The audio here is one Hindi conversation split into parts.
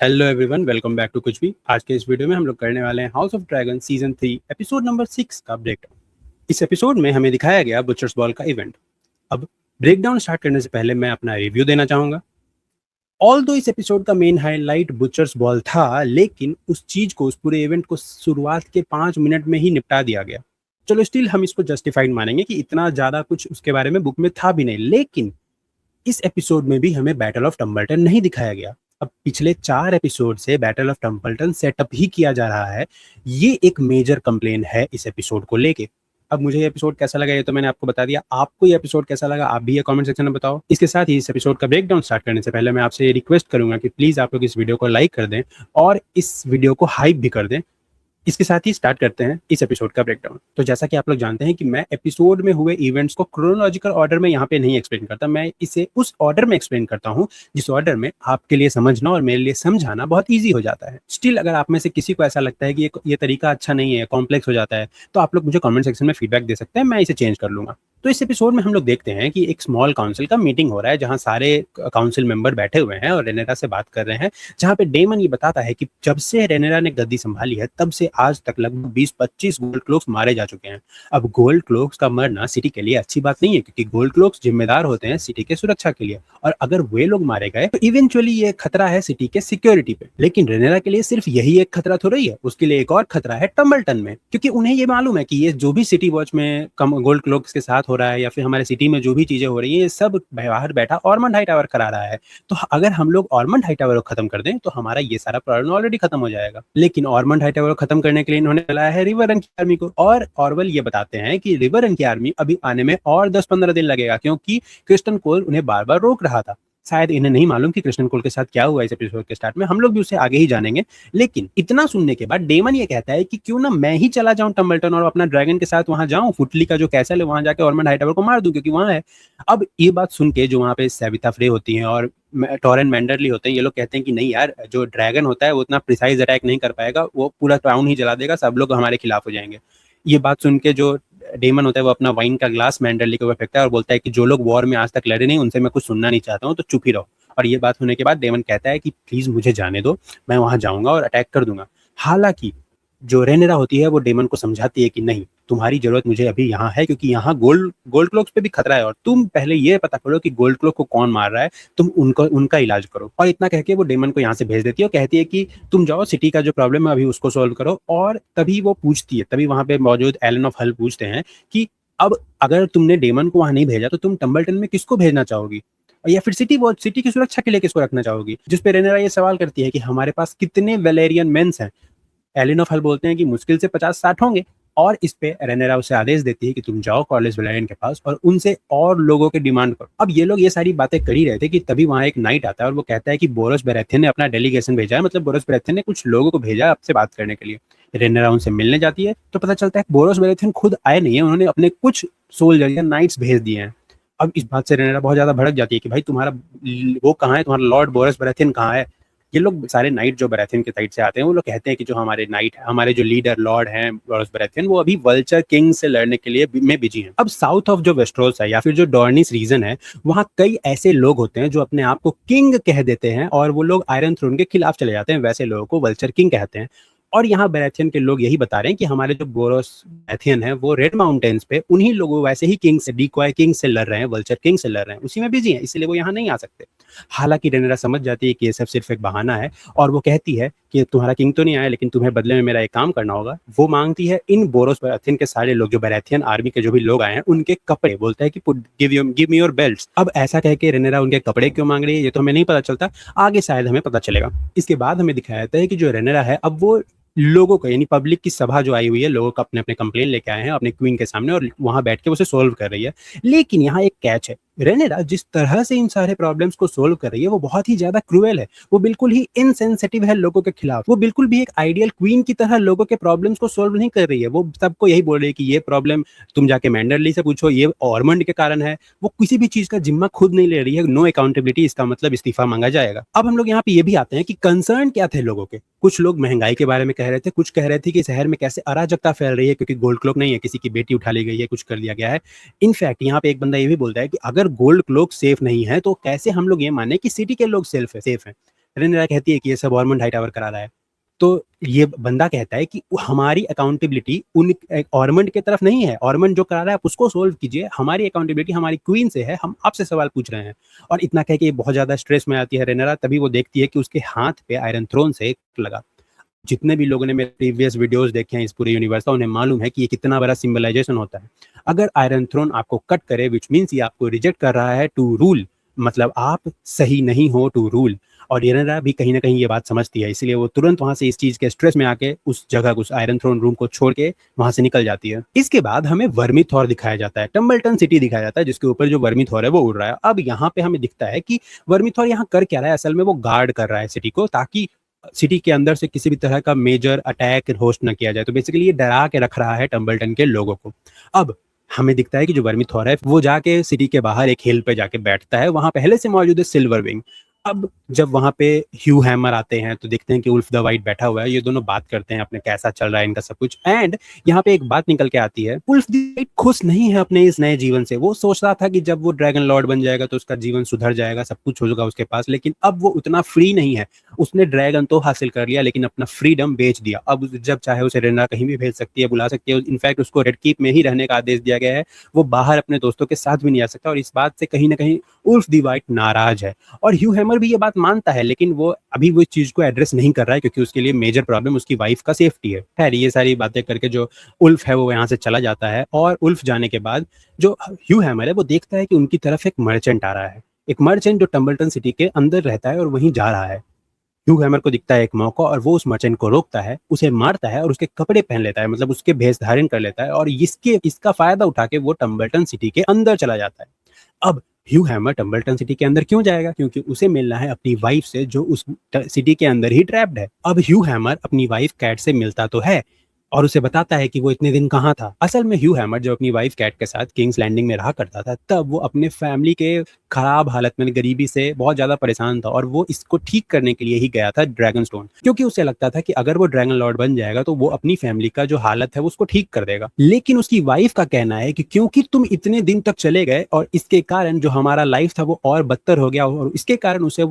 Hello everyone, welcome back to कुछ भी। आज के इस वीडियो में हम लोग करने वाले हैं house of dragon season 3 episode number 6 का ब्रेकडाउन। इस एपिसोड में हमें दिखाया गया बुचर्स बॉल का इवेंट। अब ब्रेकडाउन स्टार्ट करने से पहले मैं अपना रिव्यू देना चाहूंगा। ऑल्दो इस एपिसोड का मेन हाईलाइट बुचर्स बॉल था, लेकिन उस चीज को, उस पूरे इवेंट को शुरुआत के 5 मिनट में ही निपटा दिया गया। चलो, स्टिल हम इसको जस्टिफाइड मानेंगे कि इतना ज्यादा कुछ उसके बारे में बुक में था भी नहीं, लेकिन इस एपिसोड में भी हमें बैटल ऑफ टम्बलटन नहीं दिखाया गया। अब पिछले 4 एपिसोड से बैटल ऑफ टम्बलटन सेटअप ही किया जा रहा है। ये एक मेजर कंप्लेन है इस एपिसोड को लेके। अब मुझे ये एपिसोड कैसा लगा ये तो मैंने आपको बता दिया। आपको ये एपिसोड कैसा लगा आप भी ये कमेंट सेक्शन में बताओ। इसके साथ ही इस एपिसोड का ब्रेकडाउन स्टार्ट करने से पहले मैं आपसे ये रिक्वेस्ट करूंगा कि प्लीज आप लोग इस वीडियो को लाइक कर दें और इस वीडियो को हाइप भी कर दें। इसके साथ ही स्टार्ट करते हैं इस एपिसोड का ब्रेकडाउन। तो जैसा कि आप लोग जानते हैं कि मैं एपिसोड में हुए इवेंट्स को क्रोनोलॉजिकल ऑर्डर में यहाँ पे नहीं एक्सप्लेन करता, मैं इसे उस ऑर्डर में एक्सप्लेन करता हूँ जिस ऑर्डर में आपके लिए समझना और मेरे लिए समझाना बहुत ईजी हो जाता है। स्टिल अगर आप में से किसी को ऐसा लगता है कि ये तरीका अच्छा नहीं है, कॉम्प्लेक्स हो जाता है, तो आप लोग मुझे कमेंट सेक्शन में फीडबैक दे सकते हैं, मैं इसे चेंज कर लूंगा। तो इस एपिसोड में हम लोग देखते हैं कि एक स्मॉल काउंसिल का मीटिंग हो रहा है जहां सारे काउंसिल मेंबर बैठे हुए हैं और रेनेरा से बात कर रहे हैं। जहां पे डेमन ये बताता है कि जब से रेनेरा ने गद्दी संभाली है तब से आज तक लगभग 20-25 गोल्ड क्लोक्स मारे जा चुके हैं। अब गोल्ड क्लोक्स का मरना सिटी के लिए अच्छी बात नहीं है, क्योंकि गोल्ड क्लोक्स जिम्मेदार होते हैं सिटी के सुरक्षा के लिए, और अगर वे लोग मारे गए तो इवेंचुअली ये खतरा है सिटी के सिक्योरिटी पे। लेकिन रेनेरा के लिए सिर्फ यही एक खतरा थोड़ा ही है, उसके लिए एक और खतरा है टम्बलटन में, क्योंकि उन्हें ये मालूम है कि ये जो भी सिटी वॉच में गोल्ड क्लोक्स के साथ हो रहा है या फिर हमारे सिटी में जो भी चीजें हो रही है, ये सब बाहर बैठा ऑर्मंड हाईटावर करा रहा है। तो अगर हम लोग ऑर्मंड हाईटावर को खत्म कर दें तो हमारा ये सारा प्रॉब्लम ऑलरेडी खत्म हो जाएगा। लेकिन ऑर्मंड हाईटावर को खत्म करने के लिए इन्होंने बुलाया है रिवरन की आर्मी को, और ऑरवेल ये बताते हैं कि रिवरन की आर्मी अभी आने में और 10-15 दिन लगेगा, क्योंकि क्रिस्टन कोल उन्हें बार बार रोक रहा था। शायद इन्हें नहीं मालूम कि कृष्णन कोल के साथ क्या हुआ इस एपिसोड के स्टार्ट में, हम लोग भी उसे आगे ही जानेंगे। लेकिन इतना सुनने के बाद डेमन ये कहता है कि क्यों ना मैं ही चला जाऊं टम्बलटन और अपना ड्रैगन के साथ वहां जाऊं, फुटली का जो कैसल है वहां जाके ऑर्मंड हाईटावर को मार दूं, क्योंकि वहां है। अब ये बात सुन के जो वहां पे सविता फ्रे होती हैं और टॉरेन मैंडरली होते हैं, ये लोग कहते हैं कि नहीं यार, जो ड्रैगन होता है वो उतना प्रिसाइज अटैक नहीं कर पाएगा, वो पूरा टाउन ही जला देगा, सब लोग हमारे खिलाफ हो जाएंगे। ये बात सुन के जो डेमन होता है वो अपना वाइन का ग्लास मैंडरली के ऊपर फेंकता है और बोलता है कि जो लोग वॉर में आज तक लड़े नहीं उनसे मैं कुछ सुनना नहीं चाहता हूँ, तो चुप ही रहो। और ये बात होने के बाद डेमन कहता है कि प्लीज मुझे जाने दो, मैं वहां जाऊंगा और अटैक कर दूंगा। हालांकि जो रेनेरा होती है वो डेमन को समझाती है कि नहीं, तुम्हारी जरूरत मुझे अभी यहाँ है, क्योंकि यहाँ गोल्ड गोल्ड क्लोक्स पे भी खतरा है और तुम पहले ये पता करो कि गोल्ड क्लोक को कौन मार रहा है, तुम उनका इलाज करो। और इतना कह के वो डेमन को यहाँ से भेज देती है और कहती है कि तुम जाओ सिटी का जो प्रॉब्लम है अभी उसको सोल्व करो। और तभी वो पूछती है, तभी वहां पे मौजूद एलन ऑफ हल पूछते हैं कि अब अगर तुमने डेमन को वहां नहीं भेजा तो तुम टम्बलटन में किसको भेजना चाहोगी, या फिर सिटी की सुरक्षा के लिए किसको रखना चाहोगी। जिसपे रेनेरा ये सवाल करती है कि हमारे पास कितने वेलेरियन मेंस हैं। एलिन ऑफ हल बोलते हैं कि मुश्किल से 50-60 होंगे। और इस पे रेनेरा उसे आदेश देती है कि तुम जाओ कॉर्लिस वेलेरियन के पास और उनसे और लोगों के डिमांड करो। अब ये लोग ये सारी बातें कर ही रहे थे कि तभी वहां एक नाइट आता है और वो कहता है कि बोरस बेरेथियन ने अपना डेलीगेशन भेजा है, मतलब बोरस बेरेथियन ने कुछ लोगों को भेजा है आपसे बात करने के लिए। रेनेरा उनसे मिलने जाती है तो पता चलता है कि बोरस बेरेथियन खुद आए नहीं है, उन्होंने अपने कुछ सोल्जर या नाइट्स भेज दिए हैं। अब इस बात से रेनेरा बहुत ज्यादा भड़क जाती है कि भाई तुम्हारा वो कहाँ है, तुम्हारा लॉर्ड बोरस बेरेथियन कहाँ है। ये लोग सारे नाइट जो बराथियन के साइड से आते हैं वो लोग कहते हैं कि जो हमारे नाइट हमारे जो लीडर लॉर्ड हैं बोरस बराथियन, वो अभी वल्चर किंग से लड़ने के लिए में बिजी हैं। अब साउथ ऑफ जो वेस्ट्रोस है या फिर जो डॉर्निस रीजन है, वहाँ कई ऐसे लोग होते हैं जो अपने आप को किंग कह देते हैं और वो लोग आयरन थ्रोन के खिलाफ चले जाते हैं, वैसे लोगों को वल्चर किंग कहते हैं। और यहाँ बेरेथियन के लोग यही बता रहे हैं कि हमारे जो बोरोस बेरेथियन है वो रेड माउंटेन्स पे उन्हीं लोगों वैसे ही किंग से, डीक्वाय किंग से लड़ रहे हैं, वल्चर किंग से लड़ रहे हैं, उसी में बिजी हैं, इसलिए वो यहाँ नहीं आ सकते। हालांकि रेनेरा समझ जाती है कि ये सब सिर्फ एक बहाना है और वो कहती है कि तुम्हारा किंग तो नहीं आया, लेकिन तुम्हें बदले में मेरा एक काम करना होगा। वो मांगती है इन बोरोस बेरेथियन के सारे लोग, जो बेरेथियन आर्मी के जो भी लोग आए हैं, उनके कपड़े। बोलता है कि गिव मी योर बेल्ट्स। अब ऐसा कह के रेनेरा उनके कपड़े क्यों मांग रही है ये तो हमें नहीं पता चलता, आगे शायद हमें पता चलेगा। इसके बाद हमें दिखाया जाता है कि जो रेनेरा है अब वो लोगों को, यानी पब्लिक की सभा जो आई हुई है, लोगों का अपने अपने कंप्लेन लेके आए हैं अपने क्वीन के सामने और वहां बैठ के उसे सोल्व कर रही है। लेकिन यहाँ एक कैच है, रेनेरा जिस तरह से इन सारे प्रॉब्लम्स को सोल्व कर रही है वो बहुत ही ज्यादा क्रूएल है, वो बिल्कुल ही इनसेंसिटिव है लोगों के खिलाफ, वो बिल्कुल भी एक आइडियल क्वीन की तरह लोगों के प्रॉब्लम्स को सोल्व नहीं कर रही है। वो सबको यही बोल रही है कि ये प्रॉब्लम तुम जाके मैंडरली से पूछो, ये ऑर्मंड के कारण है। वो किसी भी चीज का जिम्मा खुद नहीं ले रही है, नो अकाउंटेबिलिटी, इसका मतलब इस्तीफा मांगा जाएगा। अब हम लोग यहाँ पे ये भी आते हैं कि कंसर्न क्या थे लोगों के। कुछ लोग महंगाई के बारे में कह रहे थे, कुछ कह रहे थे कि शहर में कैसे अराजकता फैल रही है क्योंकि गोल्ड क्लोक नहीं है, किसी की बेटी उठा ली गई है, कुछ कर दिया गया है। इनफैक्ट यहाँ पे एक बंदा ये भी बोलता है कि अगर गोल्ड क्लोक सेफ नहीं है तो कैसे हम लोग ये माने कि सिटी के लोग सेफ है। रेनेरा कहती है कि ये सब ऑर्मंड हाईटावर करा रहा है। तो ये बंदा कहता है कि हमारी अकाउंटेबिलिटी उन ऑर्मंड की तरफ नहीं है, ऑर्मंड जो करा रहा है आप उसको सोल्व कीजिए, हमारी अकाउंटेबिलिटी हमारी क्वीन से है, हम आपसे सवाल पूछ रहे हैं। और इतना कह के ये बहुत ज्यादा स्ट्रेस में आती है रेनेरा, तभी वो देखती है कि उसके हाथ पे आयरन थ्रोन से एक लगा। जितने भी लोगों ने मेरे प्रीवियस वीडियोस देखे हैं इस पूरे यूनिवर्स का, उन्हें मालूम है कि ये कितना बड़ा सिंबलाइजेशन होता है। अगर आयरन थ्रोन आपको कट करे, विच मीन्स ये आपको रिजेक्ट कर रहा है टू रूल, मतलब आप सही नहीं हो टू रूल। और येरेरा भी कहीं ना कहीं ये बात समझती है, इसलिए वो तुरंत वहां से इस चीज के स्ट्रेस में आके उस जगह, उस आयरन थ्रोन रूम को छोड़ के वहां से निकल जाती है। इसके बाद हमें वर्मीथॉर दिखाया जाता है, टम्बलटन सिटी दिखाया जाता है, जिसके ऊपर जो वर्मीथॉर है वो उड़ रहा है। अब यहाँ पे हमें दिखता है कि वर्मीथॉर यहाँ कर क्या रहा है, असल में वो गार्ड कर रहा है सिटी को, ताकि सिटी के अंदर से किसी भी तरह का मेजर अटैक होस्ट ना किया जाए। तो बेसिकली ये डरा के रख रहा है टम्बलटन के लोगों को। अब हमें दिखता है कि जो वर्मीथॉर है वो जाके सिटी के बाहर एक हिल पे जाके बैठता है, वहां पहले से मौजूद है सिल्वर विंग। अब जब वहां पे ह्यू हैमर आते हैं तो देखते हैं कि उल्फ द वाइट बैठा हुआ है, ये दोनों बात करते हैं अपने कैसा चल रहा है इनका सब कुछ। एंड यहाँ पे एक बात निकल के आती है, उल्फ द वाइट खुश नहीं है अपने इस नए जीवन से। वो सोच रहा था कि जब वो ड्रैगन लॉर्ड बन जाएगा तो उसका जीवन सुधर जाएगा, सब कुछ होगा उसके पास, लेकिन अब वो उतना फ्री नहीं है। उसने ड्रैगन तो हासिल कर लिया लेकिन अपना फ्रीडम बेच दिया। अब जब चाहे उसे रेना कहीं भी भेज सकती है, बुला सकती है, इनफैक्ट उसको रेड कीप में ही रहने का आदेश दिया गया है, वो बाहर अपने दोस्तों के साथ भी नहीं आ सकता। और इस बात से कहीं ना कहीं उल्फ द वाइट नाराज है। और ह्यू हैमर भी ये बात मानता है, लेकिन वो अभी वो इस चीज को एड्रेस नहीं कर रहा है, क्योंकि उसके लिए मेजर प्रॉब्लम उसकी वाइफ का सेफ्टी है। खैर ये सारी बातें करके जो उल्फ है वो यहाँ से चला जाता है। और उल्फ जाने के बाद जो ह्यू हैमर है वो देखता है कि उनकी तरफ एक मर्चेंट आ रहा है, एक मर्चेंट जो टम्बलटन सिटी के अंदर रहता है और वहीं जा रहा है। ह्यू हैमर को दिखता है एक मौका और वो उस मर्चेंट को रोकता है, उसे मारता है और उसके कपड़े पहन लेता है, मतलब उसके भेष धारण कर लेता है। और इसका फायदा उठा के वो टम्बलटन सिटी के अंदर चला जाता है। अब ह्यू हैमर टम्बलटन सिटी के अंदर क्यों जाएगा? क्योंकि उसे मिलना है अपनी वाइफ से, जो उस सिटी के अंदर ही ट्रैप्ड है। अब ह्यू हैमर अपनी वाइफ कैट से मिलता तो है और उसे बताता है कि वो इतने दिन कहाँ था। असल में ह्यू हैमर जब अपनी वाइफ कैट के साथ किंग्स लैंडिंग में रहा करता था, तब वो अपने फैमिली के खराब हालत में, गरीबी से बहुत ज्यादा परेशान था, और वो इसको ठीक करने के लिए ही गया था ड्रैगन स्टोन, क्योंकि उसे लगता था कि अगर वो ड्रैगन लॉर्ड बन जाएगा तो वो अपनी फैमिली का जो हालत है वो उसको ठीक कर देगा। लेकिन उसकी वाइफ का कहना है कि क्योंकि तुम इतने दिन तक चले गए और इसके कारण जो हमारा लाइफ था वो और बदतर हो गया, और इसके कारण उसे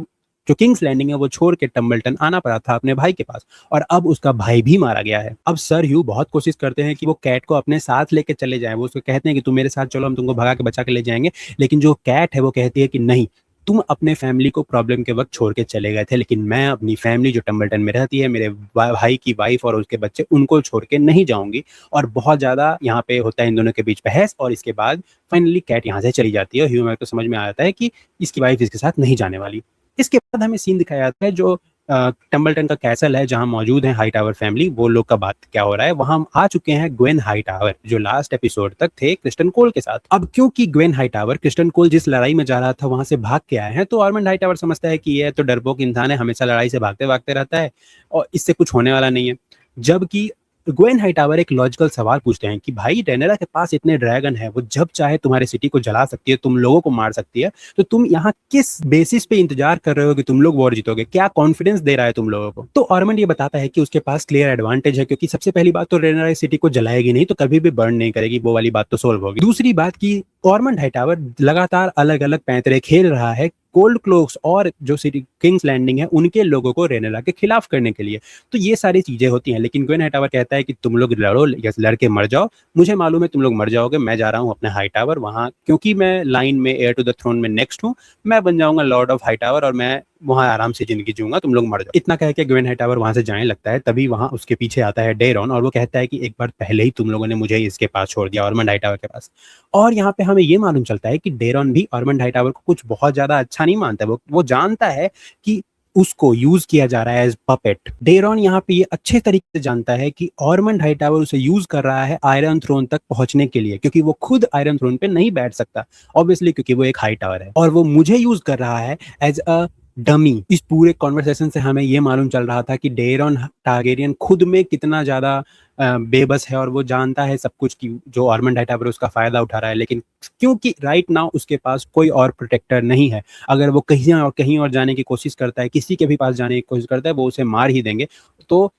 जो किंग्स लैंडिंग है वो छोड़ के टम्बलटन आना पड़ा था अपने भाई के पास, और अब उसका भाई भी मारा गया है। अब सर ह्यू बहुत कोशिश करते हैं कि वो कैट को अपने साथ लेके चले जाएं, वो उसको कहते हैं कि तुम मेरे साथ चलो, हम तुमको भगा के बचा के ले जाएंगे। लेकिन जो कैट है वो कहती है कि नहीं, तुम अपने फैमिली को प्रॉब्लम के वक्त छोड़ के चले गए थे, लेकिन मैं अपनी फैमिली जो टम्बलटन में रहती है, मेरे भाई की वाइफ और उसके बच्चे, उनको छोड़ के नहीं जाऊंगी। और बहुत ज्यादा यहाँ पे होता है इन दोनों के बीच बहस, और इसके बाद फाइनली कैट यहाँ से चली जाती है और ह्यू को समझ में आ जाता है कि इसकी वाइफ इसके साथ नहीं जाने वाली। इसके बाद हमें सीन दिखाया जाता है जो टम्बलटन का कैसल है, जहां मौजूद है हाईटावर फैमिली, वो लोग का बात क्या हो रहा है। वहां हम आ चुके हैं ग्वेन हाईटावर, जो लास्ट एपिसोड तक थे क्रिस्टन कोल के साथ। अब क्योंकि ग्वेन हाईटावर क्रिस्टन कोल जिस लड़ाई में जा रहा था वहां से भाग के आए हैं, तो ऑर्मंड हाईटावर समझता है कि ये तो डरपोक इंसान है, हमेशा लड़ाई से भागते भागते रहता है और इससे कुछ होने वाला नहीं है। जबकि ग्वेन हाईटावर एक लॉजिकल सवाल पूछते हैं कि भाई रेनेरा के पास इतने ड्रैगन है, वो जब चाहे तुम्हारे सिटी को जला सकती है, तुम लोगों को मार सकती है, तो तुम यहाँ किस बेसिस पे इंतजार कर रहे हो कि तुम लोग वॉर जीतोगे? क्या कॉन्फिडेंस दे रहा है तुम लोगों को? तो ऑर्मंड ये बताता है कि उसके पास क्लियर एडवांटेज है, क्योंकि सबसे पहली बात तो रेनेरा इस सिटी को जलाएगी नहीं, तो कभी भी बर्न नहीं करेगी, वो वाली बात तो सोल्व होगी। दूसरी बात की ऑर्मंड हाईटावर लगातार अलग अलग पैंतरे खेल रहा है कोल्ड क्लोक्स और जो सिटी किंग्स लैंडिंग है उनके लोगों को रेनेरा के खिलाफ करने के लिए। तो ये सारी चीजें होती हैं, लेकिन ग्वेन हाईटावर कहता है कि तुम लोग लड़ो या लड़के मर जाओ, मुझे मालूम है तुम लोग मर जाओगे, मैं जा रहा हूँ अपने हाईटावर वहां, क्योंकि मैं लाइन में एयर टू द थ्रोन में नेक्स्ट हूँ, मैं बन जाऊंगा लॉर्ड ऑफ हाईटावर और मैं वहां आराम से जिंदगी जीऊंगा, तुम लोग मर जाओ। इतना कह के ग्वेन हाईटावर वहां से जाने लगता है, तभी वहां उसके पीछे आता है डेरॉन और वो कहता है कि एक बार पहले ही तुम लोगों ने मुझे इसके पास छोड़ दिया, ऑर्मंड हाईटावर के पास। और यहाँ पे हमें ये मालूम चलता है कि डेरॉन भी ऑर्मंड हाईटावर को कुछ बहुत ज्यादा अच्छा नहीं मानता है, वो जानता है कि उसको यूज किया जा रहा है एज पपेट। डेरॉन यहाँ पे ये अच्छे तरीके से जानता है कि ऑर्मंड हाईटावर उसे यूज कर रहा है आयरन थ्रोन तक पहुंचने के लिए, क्योंकि वो खुद आयरन थ्रोन पे नहीं बैठ सकता ऑब्वियसली, क्योंकि वो एक हाईटावर है, और वो मुझे यूज कर रहा है एज अ डमी। इस पूरे कॉन्वर्सेशन से हमें ये मालूम चल रहा था कि डेरॉन टारगेरियन खुद में कितना ज्यादा बेबस है, और वो जानता है सब कुछ कि जो ऑर्मंड हाईटावर उसका फायदा उठा रहा है, लेकिन क्योंकि राइट नाउ उसके पास कोई और प्रोटेक्टर नहीं है, अगर वो कहीं और जाने की कोशिश करता है, किसी के भी पास जाने की कोशिश करता है, वो उसे मार ही देंगे। तो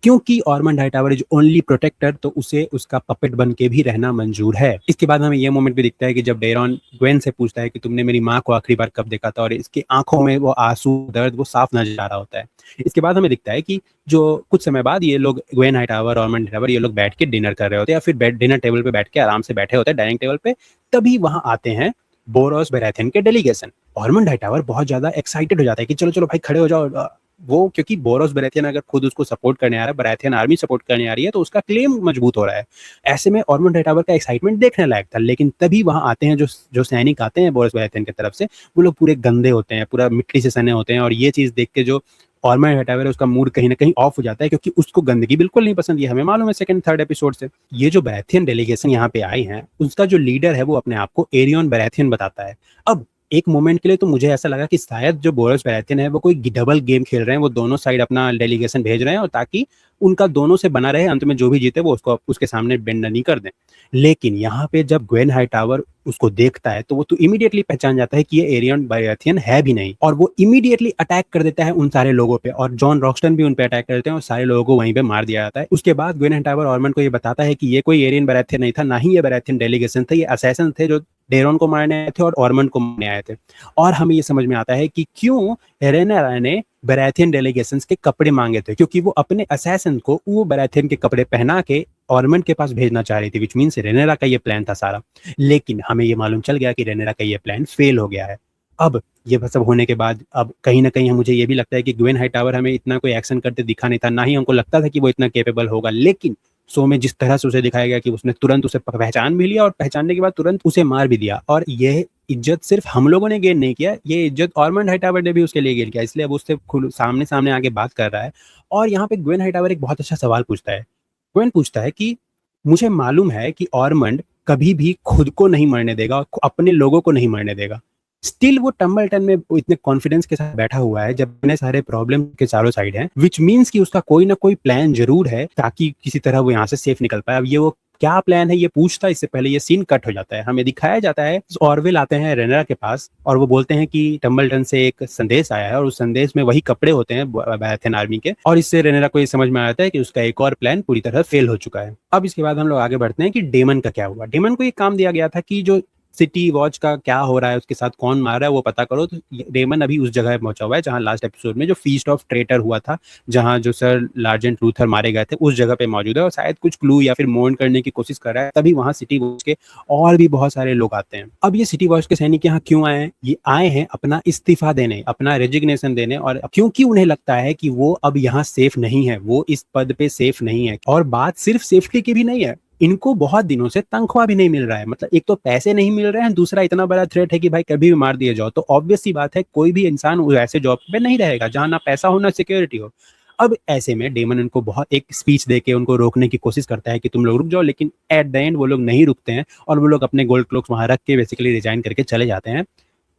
क्योंकि ऑर्मंड हाइटावर इज ओनली प्रोटेक्टर, तो उसे उसका पपेट बन के भी रहना मंजूर है। इसके बाद हमें ये मोमेंट भी दिखता है कि जब डेरॉन ग्वेन से पूछता है कि तुमने मेरी माँ को आखिरी बार कब देखा था, और इसकी आंखों में वो आंसू, दर्द वो साफ नजर आ रहा होता है। इसके बाद हमें दिखता है कि जो कुछ समय बाद ये लोग ग्वेन हाइटावर, ऑर्मंड हाइटावर, ये लोग बैठ के डिनर कर रहे होते हैं, या फिर डिनर टेबल पे बैठ के आराम से बैठे होते हैं डाइनिंग टेबल पे। तभी वहां आते हैं बोरोस बेराथियन के डेलीगेशन। ऑर्मंड हाइटावर बहुत ज्यादा एक्साइटेड हो जाता है कि चलो चलो भाई खड़े हो जाओ। वो क्योंकि बोरोस बेराथियन अगर खुद उसको सपोर्ट करने आ रहा है, बेराथियन आर्मी सपोर्ट करने आ रही है, तो उसका क्लेम मजबूत हो रहा है। ऐसे में ऑर्मंड हाइटावर का एक्साइटमेंट देखने लायक था। लेकिन तभी वहां आते हैं जो जो सैनिक आते हैं बोरोस बेराथियन की तरफ से, वो लोग पूरे गंदे होते हैं, पूरा मिट्टी से सने होते हैं। और ये चीज देख के जो ऑर्मंड हाइटावर है उसका मूड कहीं ना कहीं ऑफ हो जाता है, क्योंकि उसको गंदगी बिल्कुल नहीं पसंद। ये हमें मालूम है सेकंड थर्ड एपिसोड से। ये जो बेराथियन डेलीगेशन यहाँ पे आई है, उसका जो लीडर है वो अपने आप को एरियन बेराथियन बताता है। अब एक मोमेंट के लिए तो मुझे ऐसा लगा कि शायद जो बोरोस बेराथियन है वो कोई डबल गेम खेल रहे हैं, वो दोनों साइड अपना डेलीगेशन भेज रहे हैं, और ताकि उनका दोनों से बना रहे, अंत में जो भी जीते वो उसको उसके सामने बेंड नहीं कर दें। लेकिन यहाँ पे जब ग्वेन हाइटावर उसको देखता है तो वो तो इमीडिएटली पहचान जाता है कि ये एरियन बेराथियन है भी नहीं, और वो इमीडिएटली अटैक कर देता है उन सारे लोगों पे, और जॉन रॉक्सटन भी उन पे अटैक कर देते हैं और सारे लोगों को वहीं पे मार दिया जाता है। उसके बाद ग्वेन हाइटावर ऑर्मंड को ये बताता है कि ये कोई एरियन बेराथियन नहीं था, ना ही ये बेराथियन डेलीगेशन थे, ये असैसन थे जो डेरोन को मारने आए थे और ऑर्मंड को मारने आए थे। और हमें ये समझ में आता है कि क्यों रेनेरा ने बेराथियन डेलीगेशंस के कपड़े मांगे थे, क्योंकि वो अपने असैसन को वो बेराथियन के कपड़े पहना के ऑर्मंड के पास भेजना चाह रही थी, विच मीन रेनेरा का ये प्लान था सारा। लेकिन हमें ये मालूम चल गया कि रेनेरा का ये प्लान फेल हो गया है। अब ये सब होने के बाद अब कहीं ना कहीं मुझे ये भी लगता है कि ग्वेन हाइटावर हमें इतना कोई एक्शन करते दिखा नहीं था, ना ही हमको लगता था कि वो इतना केपेबल होगा। लेकिन शो में जिस तरह से उसे दिखाया गया कि उसने तुरंत उसे पहचान भी लिया, और पहचानने के बाद तुरंत उसे मार भी दिया। और यह इज्जत सिर्फ हम लोगों ने गेन नहीं किया, ये इज्जत ऑर्मंड हाइटावर ने भी उसके लिए गेन किया, इसलिए अब उससे सामने सामने आके बात कर रहा है। और यहाँ पे ग्वेन हाइटावर एक बहुत अच्छा सवाल पूछता है। ग्वेन पूछता है कि मुझे मालूम है कि ऑर्मंड कभी भी खुद को नहीं मरने देगा और अपने लोगों को नहीं मरने देगा। स्टिल वो टम्बलटन में इतने कॉन्फिडेंस के साथ बैठा हुआ है जब इतने सारे प्रॉब्लम के चारों साइड हैं, विच मीन्स कि उसका कोई ना कोई प्लान जरूर है ताकि किसी तरह वो यहाँ से सेफ निकल पाए। अब ये वो क्या प्लान है ये पूछता, इससे पहले ये सीन कट हो जाता है। हमें दिखाया जाता है ऑरवेल आते हैं रेनेरा के पास और वो बोलते हैं कि टम्बलटन से एक संदेश आया है, और उस संदेश में वही कपड़े होते हैं बैराथियन आर्मी के। और इससे रेनेरा को ये समझ में आता है कि उसका एक और प्लान पूरी तरह फेल हो चुका है। अब इसके बाद हम लोग आगे बढ़ते हैं कि डेमन का क्या हुआ। डेमन को ये काम दिया गया था कि जो सिटी वॉच का क्या हो रहा है, उसके साथ कौन मार रहा है वो पता करो। तो डेमन अभी उस जगह पहुंचा हुआ है जहां लास्ट एपिसोड में जो फीस्ट ऑफ ट्रेटर हुआ था, जहां जो सर लार्जेंट लूथर मारे गए थे, उस जगह पे मौजूद है, और शायद कुछ क्लू या फिर मोन करने की कोशिश कर रहा है। तभी वहां सिटी वॉच के और भी बहुत सारे लोग आते हैं। अब ये सिटी वॉच के सैनिक यहाँ क्यों आए हैं? ये आए हैं अपना इस्तीफा देने, अपना रेजिग्नेशन देने, और क्योंकि उन्हें लगता है कि वो अब यहाँ सेफ नहीं है, वो इस पद पे सेफ नहीं है। और बात सिर्फ सेफ्टी की भी नहीं है, इनको बहुत दिनों से तनख्वाह भी नहीं मिल रहा है। मतलब एक तो पैसे नहीं मिल रहे हैं, दूसरा इतना बड़ा थ्रेट है कि भाई कभी भी मार दिए जाओ। तो ऑब्वियस सी बात है कोई भी इंसान ऐसे जॉब पे नहीं रहेगा जहां ना पैसा हो ना सिक्योरिटी हो। अब ऐसे में डेमन उनको बहुत एक स्पीच देके उनको रोकने की कोशिश करता है कि तुम लोग रुक जाओ, लेकिन एट द एंड वो लोग नहीं रुकते हैं और वो लोग अपने गोल्ड क्लोक्स वहां रख के बेसिकली रिजाइन करके चले जाते हैं।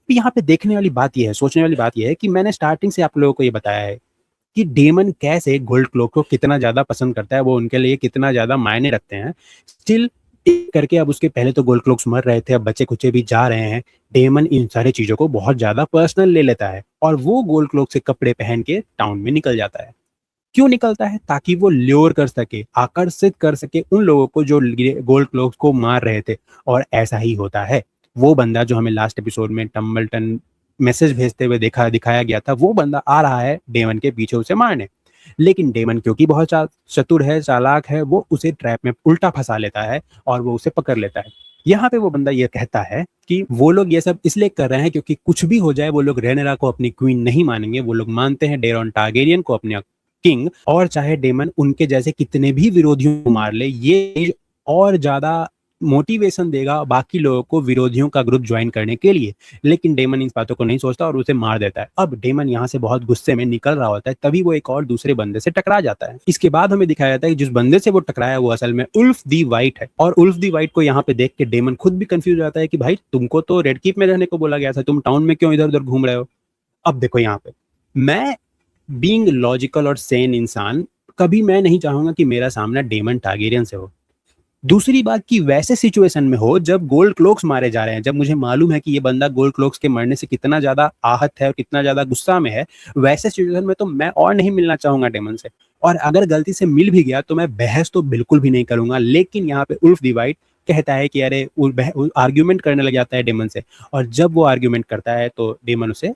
यहाँ पे देखने वाली बात यह है, सोचने वाली बात यह है कि मैंने स्टार्टिंग से आप लोगों को ये बताया है कि डेमन कैसे गोल्ड क्लोक को कितना ज्यादा पसंद करता है, वो उनके लिए कितना ज्यादा मायने रखते हैं। स्टिल करके अब उसके पहले तो गोल्ड क्लोक्स मर रहे थे, अब बच्चे कुचे भी जा रहे हैं, डेमन इन सारी चीजों को बहुत ज्यादा पर्सनल ले लेता है और वो गोल्ड क्लोक से कपड़े पहन के टाउन में निकल जाता है। क्यों निकलता है? ताकि वो ल्योर कर सके, आकर्षित कर सके उन लोगों को जो गोल्ड क्लोक्स को मार रहे थे। और ऐसा ही होता है। वो बंदा जो हमें लास्ट एपिसोड में टम्बलटन मैसेज भेजते हुए दिखाया गया था, वो बंदा आ रहा है डेमन के पीछे उसे मारने। लेकिन डेमन क्योंकि बहुत चतुर है, चालाक है, वो उसे ट्रैप में उल्टा फंसा लेता है और वो उसे पकड़ लेता है। यहाँ पे वो बंदा ये कहता है कि वो लोग ये सब इसलिए कर रहे हैं क्योंकि कुछ भी हो जाए वो लोग रेनेरा को अपनी क्वीन नहीं मानेंगे। वो लोग मानते हैं डेरॉन टारगेरियन को अपने किंग, और चाहे डेमन उनके जैसे कितने भी विरोधियों को मार ले, ये और ज्यादा मोटिवेशन देगा बाकी लोगों को विरोधियों का ग्रुप ज्वाइन करने के लिए। लेकिन डेमन इन बातों को नहीं सोचता और उसे मार देता है। अब डेमन यहाँ से बहुत गुस्से में निकल रहा होता है, तभी वो एक और दूसरे बंदे से टकरा जाता है। इसके बाद हमें दिखाया जाता है कि जिस बंदे से वो टकराया वो असल में उल्फ दी वाइट है। और उल्फ दी वाइट को यहाँ पे देख के डेमन खुद भी कंफ्यूज हो जाता है कि भाई तुमको तो रेड कीप में रहने को बोला गया था, तुम टाउन में क्यों इधर उधर घूम रहे हो? अब देखो यहाँ पे मैं बीइंग लॉजिकल और सेन इंसान, कभी मैं नहीं चाहूंगा कि मेरा सामना डेमन टारगेरियन से हो। दूसरी बात कि वैसे सिचुएशन में हो जब गोल्ड क्लोक्स मारे जा रहे हैं, जब मुझे मालूम है कि ये बंदा गोल्ड क्लोक्स के मरने से कितना ज़्यादा आहत है और कितना ज़्यादा गुस्सा में है, वैसे सिचुएशन में तो मैं और नहीं मिलना चाहूँगा डेमन से। और अगर गलती से मिल भी गया तो मैं बहस तो बिल्कुल भी नहीं करूँगा। लेकिन यहाँ पे उल्फ द व्हाइट कहता है कि अरे आर्ग्यूमेंट करने लग जाता है डेमन से, और जब वो आर्ग्यूमेंट करता है तो डेमन उसे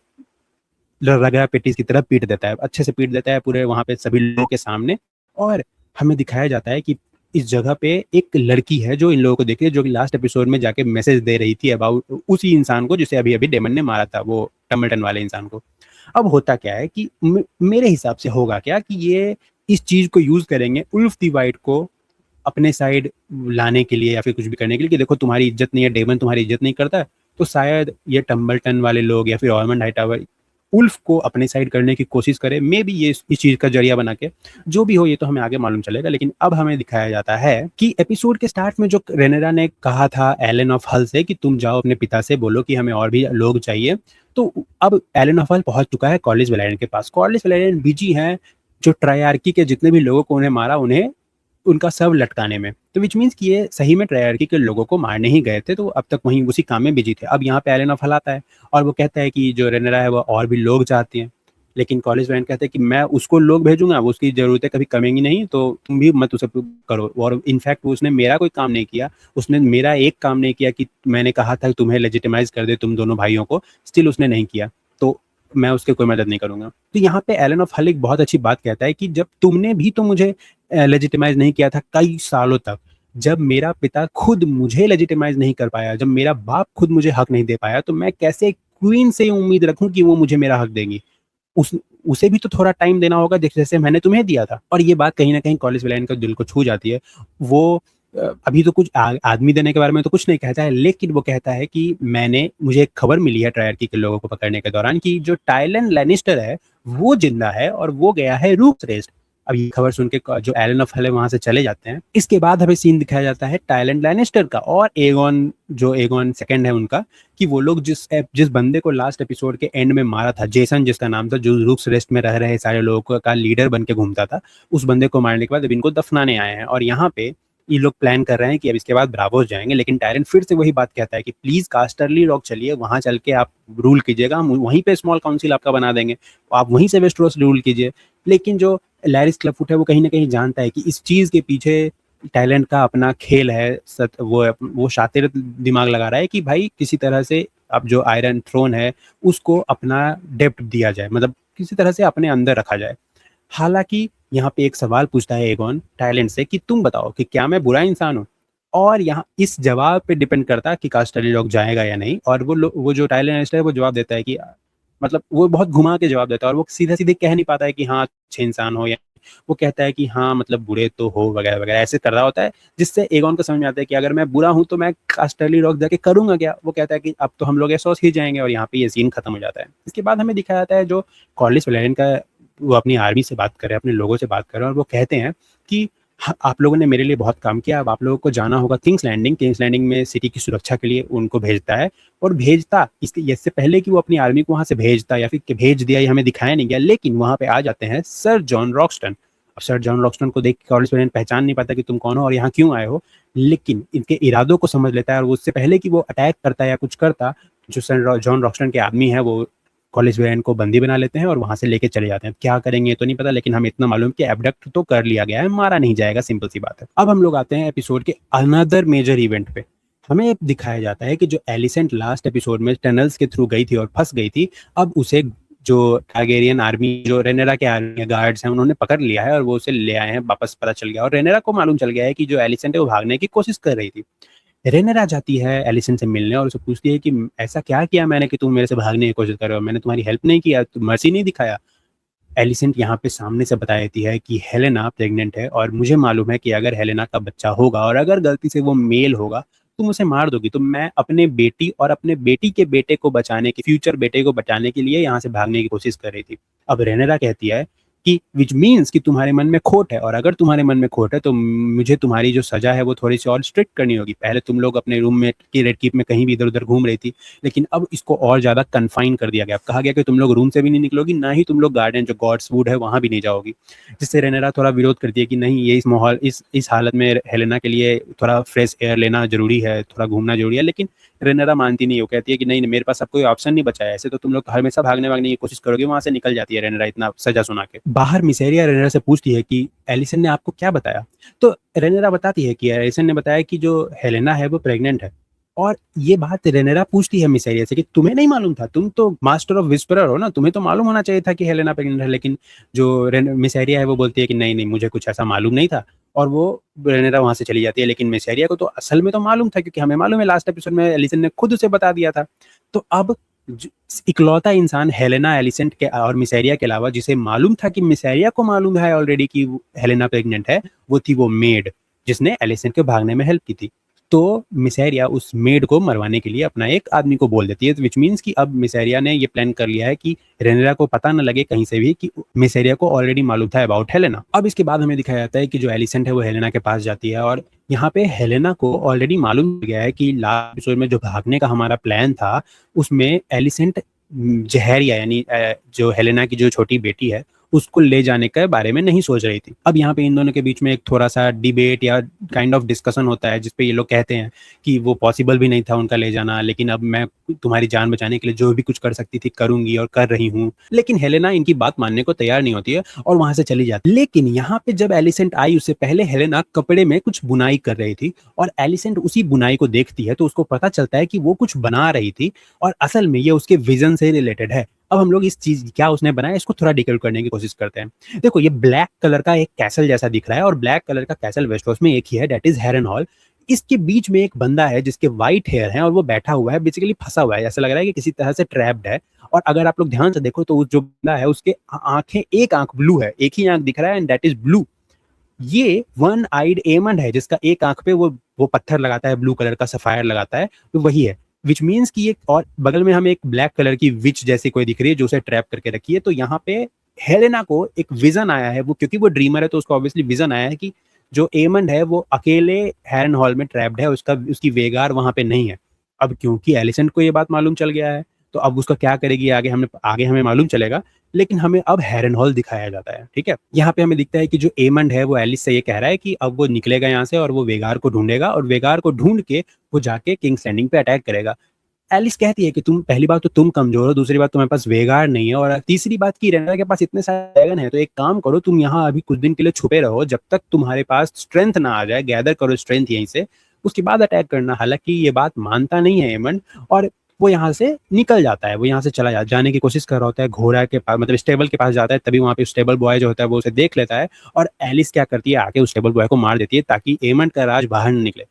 रगड़ा पेटिस की तरह पीट देता है, अच्छे से पीट देता है पूरे वहाँ पे सभी लोगों के सामने। और हमें दिखाया जाता है कि इस जगह पे एक लड़की है जो इन लोगों को देख रही है, जो कि लास्ट एपिसोड में जाके मैसेज दे रही थी अबाउट उसी इंसान को जिसे अभी अभी डेमन ने मारा था, वो टम्बलटन वाले इंसान को। अब होता क्या है कि मेरे हिसाब से होगा क्या कि ये इस चीज को यूज करेंगे उल्फ द वाइट को अपने साइड लाने के लिए या फिर कुछ भी करने के लिए कि देखो तुम्हारी इज्जत नहीं है, डेमन तुम्हारी इज्जत नहीं करता है, तो शायद ये टम्बलटन वाले लोग या फिर ऑर्मंड हाइटावर उल्फ को अपने साइड करने की कोशिश करे, मे बी ये इस चीज का जरिया बना के। जो भी हो ये तो हमें आगे मालूम चलेगा। लेकिन अब हमें दिखाया जाता है कि एपिसोड के स्टार्ट में जो रेनेरा ने कहा था एलन ऑफ हल से कि तुम जाओ अपने पिता से बोलो कि हमें और भी लोग चाहिए, तो अब एलन ऑफ हल पहुंच चुका है कॉलेज वेलेरियन के पास। कॉलेज वेलेरियन बिजी है जो ट्रायर्की के जितने भी लोगों को उन्हें मारा उन्हें उनका शव लटकाने में। तो विच मीन्स कि ये सही में ट्रायर्की के लोगों को मारने ही गए थे, तो अब तक वहीं उसी काम में बिजी थे। अब यहाँ पे एलन ऑफ हल आता है और वो कहता है कि जो रेनेरा है वो और भी लोग चाहती हैं, लेकिन कॉलेज फ्रेंड कहते हैं कि मैं उसको लोग भेजूंगा, वो उसकी ज़रूरतें कभी कमेंगी नहीं, तो तुम भी मत उसे करो। और इनफैक्ट उसने मेरा कोई काम नहीं किया, उसने मेरा एक काम नहीं किया कि मैंने कहा था कि तुम्हें लेजिटिमाइज कर दे तुम दोनों भाइयों को, स्टिल उसने नहीं किया, तो मैं उसके कोई मदद नहीं करूंगा। तो यहाँ पे एलन ऑफ हल एक बहुत अच्छी बात कहता है कि जब तुमने भी तो मुझे लेजिटिमाइज नहीं किया था कई सालों तक, जब मेरा पिता खुद मुझे लेजिटिमाइज नहीं कर पाया, जब मेरा बाप खुद मुझे हक नहीं दे पाया, तो मैं कैसे क्वीन से उम्मीद रखूं कि वो मुझे मेरा हक देंगी। उस उसे भी तो थोड़ा टाइम देना होगा जैसे मैंने तुम्हें दिया था। और ये बात कहीं ना कहीं कॉलेज वेलाइन का दिल को छू जाती है। वो अभी तो कुछ आदमी देने के बारे में तो कुछ नहीं कहता है, लेकिन वो कहता है कि मुझे एक खबर मिली है ट्रायर्की के लोगों को पकड़ने के दौरान कि जो टाइलन लैनिस्टर है वो जिंदा है और वो गया है रूक्स रेस्ट। अब ये खबर सुन के जो एलन ऑफ हल है वहां से चले जाते हैं। इसके बाद हमें सीन दिखाया जाता है टाइलन लैनिस्टर का और एगॉन, जो एगॉन सेकंड है उनका, कि वो लोग जिस बंदे को लास्ट एपिसोड के एंड में मारा था, जेसन जिसका नाम था, जो रूक्स रेस्ट में रह रहे सारे लोगों का लीडर बन के घूमता था, उस बंदे को मारने के बाद अब इनको दफनाने आए हैं। और यहाँ पे ये लोग प्लान कर रहे हैं कि अब इसके बाद ब्रावोस जाएंगे, लेकिन टायरन फिर से वही बात कहता है कि प्लीज कास्टरली रॉक चलिए, वहां चल के आप रूल कीजिएगा, हम वहीं पे स्मॉल काउंसिल आपका बना देंगे, आप वहीं से वेस्टरोस रूल कीजिए। लेकिन जो लैरिस क्लबफुट है वो कहीं ना कहीं जानता है कि इस चीज के पीछे टैलेंट का अपना खेल है। वो शातिर दिमाग लगा रहा है कि भाई किसी तरह से अब जो आयरन थ्रोन है उसको अपना डेप्ट दिया जाए, मतलब किसी तरह से अपने अंदर रखा जाए। हालांकि यहाँ पे एक सवाल पूछता है एगॉन टाइलेंट से कि तुम बताओ कि क्या मैं बुरा इंसान हूँ, और यहाँ इस जवाब पे डिपेंड करता है कि कास्टरली लॉक जाएगा या नहीं। और वो जो टाइलेंट है वो जवाब देता है कि मतलब वो बहुत घुमा के जवाब देता है और वो सीधा सीधे कह नहीं पाता है कि हाँ अच्छे इंसान हो, या वो कहता है कि हाँ मतलब बुरे तो हो वगैरह वगैरह, ऐसे कर रहा होता है, जिससे एगॉन को समझ में आता है कि अगर मैं बुरा हूँ तो मैं कास्टरली रॉक जाके करूंगा क्या। वो कहता है कि अब तो हम लोग एसोस ही जाएंगे, और यहाँ पे ये सीन खत्म हो जाता है। इसके बाद हमें दिखाया जाता है जो कॉलेज वेलेरियन का, वो अपनी आर्मी से बात कर रहे हैं, अपने लोगों से बात कर रहे हैं, और वो कहते हैं कि आप लोगों ने मेरे लिए बहुत काम किया, अब आप लोगों को जाना होगा किंग्स लैंडिंग में सिटी की सुरक्षा के लिए उनको भेजता है। और भेजता इससे पहले कि वो अपनी आर्मी को वहां से भेजता या फिर भेज दिया, ये हमें दिखाया नहीं गया, लेकिन वहां पे आ जाते हैं सर जॉन रॉक्सटन। अब सर जॉन रॉक्सटन को देख के कॉलेज वेलेरियन पहचान नहीं पाता कि तुम कौन हो और यहाँ क्यों आए हो, लेकिन इनके इरादों को समझ लेता है, और उससे पहले कि वो अटैक करता या कुछ करता, जो सर जॉन रॉक्सटन के आदमी है वो कॉलेज वेरिएंट को बंदी बना लेते हैं और वहां से लेके चले जाते हैं। क्या करेंगे तो नहीं पता, लेकिन हमें इतना मालूम कि एबडक्ट तो कर लिया गया है, मारा नहीं जाएगा, सिंपल सी बात है। अब हम लोग आते हैं एपिसोड के अनदर मेजर इवेंट पे। हमें दिखाया जाता है कि जो एलिसेंट लास्ट एपिसोड में टनल्स के थ्रू गई थी और फंस गई थी, अब उसे जो टारगेरियन आर्मी, जो रेनेरा के आर्मी गार्ड्स हैं, उन्होंने पकड़ लिया है और वो उसे ले आए हैं वापस। पता चल गया और रेनेरा को मालूम चल गया है कि जो एलिसेंट है वो भागने की कोशिश कर रही थी। रेनेरा जाती है एलिसन से मिलने और उसे पूछती है कि ऐसा क्या किया मैंने कि तुम मेरे से भागने की कोशिश कर रहे हो, मैंने तुम्हारी हेल्प नहीं किया, तुम मर्सी नहीं दिखाया। एलिसेंट यहाँ पे सामने से बता देती है कि हेलेना प्रेग्नेंट है और मुझे मालूम है कि अगर हेलेना का बच्चा होगा और अगर गलती से वो मेल होगा तुम उसे मार दोगी, तो मैं अपने बेटी और अपने बेटी के बेटे को बचाने के, फ्यूचर बेटे को बचाने के लिए यहाँ से भागने की कोशिश कर रही थी। अब रेनेरा कहती है कि विच मीन्स कि तुम्हारे मन में खोट है, और अगर तुम्हारे मन में खोट है तो मुझे तुम्हारी जो सजा है वो थोड़ी सी और स्ट्रिक्ट करनी होगी। पहले तुम लोग अपने रूम में की रेड कीप में कहीं भी इधर उधर घूम रही थी, लेकिन अब इसको और ज्यादा कन्फाइन कर दिया गया। अब कहा गया कि तुम लोग रूम से भी नहीं निकलोगी, ना ही तुम लोग गार्डन जो गॉड्स वुड है वहां भी नहीं जाओगी। जिससे रेनेरा थोड़ा विरोध करती है कि नहीं, ये इस माहौल इस हालत में हेलेना के लिए थोड़ा फ्रेश एयर लेना जरूरी है, थोड़ा घूमना जरूरी है। लेकिन रेनेरा मानती नहीं, वो कहती है कि नहीं, मेरे पास अब कोई ऑप्शन नहीं बचा है, ऐसे तो तुम लोग हमेशा भागने वागने की कोशिश करोगे। वहां से निकल जाती है रेनेरा इतना सजा सुना के। बाहर मिसेरिया रेनेरा से पूछती है कि एलिसन ने आपको क्या बताया। तो रेनेरा बताती है कि एलिसन ने बताया कि जो हेलेना है वो प्रेग्नेंट है। और ये बात रेनेरा पूछती है मिसेरिया से कि तुम्हें नहीं मालूम था, तुम तो मास्टर ऑफ विस्परर हो ना, तुम्हें तो मालूम होना चाहिए था कि हेलेना प्रेग्नेंट है। लेकिन जो मिसेरिया है वो बोलती है कि नहीं नहीं, मुझे कुछ ऐसा मालूम नहीं था, और वो रेनेरा वहां से चली जाती है। लेकिन मिसेरिया को तो असल में तो मालूम था, क्योंकि हमें मालूम है लास्ट एपिसोड में एलिसन ने खुद उसे बता दिया था। तो अब इकलौता इंसान हेलेना एलिसेंट के और मिसेरिया के अलावा जिसे मालूम था कि मिसेरिया को मालूम है ऑलरेडी कि हेलेना प्रेग्नेंट है, वो थी वो मेड जिसने एलिसेंट के भागने में हेल्प की थी। तो मिसेरिया उस मेड को मरवाने के लिए अपना एक आदमी को बोल देती है, विच मीन्स कि अब मिसेरिया ने ये प्लान कर लिया है कि रेनेरा को पता न लगे कहीं से भी कि मिसेरिया को ऑलरेडी मालूम था अबाउट हेलेना। अब इसके बाद हमें दिखाया जाता है कि जो एलिसेंट है वो हेलेना के पास जाती है, और यहाँ पे हेलेना को ऑलरेडी मालूम हो गया है कि लास्ट एपिसोड में जो भागने का हमारा प्लान था उसमें एलिसेंट जहरिया यानी जो हेलेना की जो छोटी बेटी है उसको ले जाने के बारे में नहीं सोच रही थी। अब यहाँ पे इन दोनों के बीच में एक थोड़ा सा डिबेट या काइंड ऑफ डिस्कशन होता है, जिसपे ये लोग कहते हैं कि वो पॉसिबल भी नहीं था उनका ले जाना, लेकिन अब मैं तुम्हारी जान बचाने के लिए जो भी कुछ कर सकती थी करूंगी और कर रही हूँ। लेकिन हेलेना इनकी बात मानने को तैयार नहीं होती है और वहां से चली जाती है। लेकिन यहाँ पे जब एलिसेंट आई, उससे पहले हेलेना कपड़े में कुछ बुनाई कर रही थी, और एलिसेंट उसी बुनाई को देखती है तो उसको पता चलता है कि वो कुछ बना रही थी और असल में ये उसके विजन से रिलेटेड है। अब हम लोग इस चीज क्या उसने बनाया इसको थोड़ा डिकोड करने की कोशिश करते हैं। देखो, ये ब्लैक कलर का एक कैसल जैसा दिख रहा है, और ब्लैक कलर का कैसल वेस्टरोस में एक ही है, दैट इज हेरेनहॉल। इसके बीच में एक बंदा है जिसके व्हाइट हेयर है और वो बैठा हुआ है, बेसिकली फंसा हुआ है, ऐसा लग रहा है कि किसी तरह से ट्रैप्ड है। और अगर आप लोग ध्यान से देखो तो जो बंदा है उसके आंखें, एक आंख ब्लू है, एक ही आंख दिख रहा है, एंड दैट इज ब्लू। ये वन आइड एमंड है जिसका एक आंख पे वो पत्थर लगाता है, ब्लू कलर का सफायर लगाता है, तो वही है। विच मीन्स कि एक और बगल में हमें एक ब्लैक कलर की विच जैसी कोई दिख रही है जो उसे ट्रैप करके रखी है। तो यहाँ पे हेलेना को एक विजन आया है, वो क्योंकि वो ड्रीमर है तो उसको ऑब्वियसली विजन आया है कि जो एमंड है वो अकेले हैरन हॉल में ट्रैप्ड है, उसकी वेगार वहां पे नहीं है। अब क्योंकि एलिसेंट को ये बात मालूम चल गया है तो अब उसका क्या करेगी आगे हमें मालूम चलेगा। लेकिन हमें अब हैरन हॉल दिखाया जाता है, ठीक है। यहाँ पे हमें दिखता है कि जो एमंड है वो एलिस से ये कह रहा है कि अब वो निकलेगा यहाँ से और वो वेगार को ढूंढेगा, और वेगार को ढूंढ के वो जाके किंग्स लैंडिंग पे अटैक करेगा। एलिस कहती है कि तुम, पहली बात तो तुम कमजोर हो, दूसरी बात तुम्हारे पास वेगार नहीं है, और तीसरी बात की रेनेरा के पास इतने सारे ड्रैगन है, तो एक काम करो, तुम यहाँ अभी कुछ दिन के लिए छुपे रहो जब तक तुम्हारे पास स्ट्रेंथ ना आ जाए, गैदर करो स्ट्रेंथ यहीं से, उसके बाद अटैक करना। हालांकि ये बात मानता नहीं है एमंड, और वो यहाँ से निकल जाता है, वो यहाँ से जाने की कोशिश कर रहा होता है, घोड़ा के पास मतलब स्टेबल के पास जाता है। तभी वहाँ पे स्टेबल बॉय जो होता है वो उसे देख लेता है, और एलिस क्या करती है, आके उस स्टेबल बॉय को मार देती है ताकि एमंड का राज बाहर न निकले।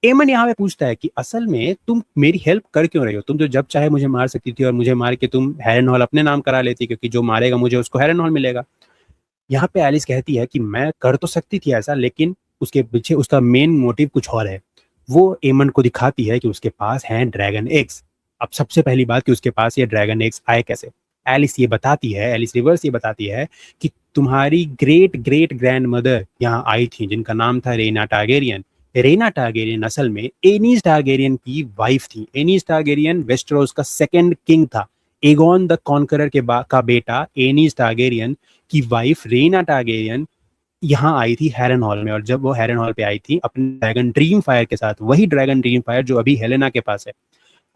एमन यहाँ पे पूछता है कि असल में तुम मेरी हेल्प कर क्यों रही हो, तुम तो जब चाहे मुझे मार सकती थी और मुझे मार के तुम हैरन हॉल अपने नाम करा लेती, क्योंकि जो मारेगा मुझे उसको हैरन हॉल मिलेगा। यहाँ पे एलिस कहती है कि मैं कर तो सकती थी ऐसा, लेकिन उसके पीछे उसका मेन मोटिव कुछ और है। वो एमन को दिखाती है कि उसके पास है ड्रैगन एग्स। अब सबसे पहली बात कि उसके पास ये ड्रैगन एग्स आए कैसे। एलिस रिवर्स ये बताती है कि तुम्हारी ग्रेट ग्रेट ग्रैंड मदर यहाँ आई थी जिनका नाम था रेना टारगेरियन। रेना टारगेरियन असल में एनीज टारगेरियन की वाइफ थी। एनीज टारगेरियन वेस्टरोस का सेकंड किंग था। एगोन द कॉन्करर का बेटा एनीज टारगेरियन की वाइफ रेना टारगेरियन यहाँ आई थी हैरन हॉल में, और जब वो हैरन हॉल पे आई थी अपने ड्रैगन ड्रीम फायर के साथ, वही ड्रैगन ड्रीम फायर जो अभी हेलेना के पास है,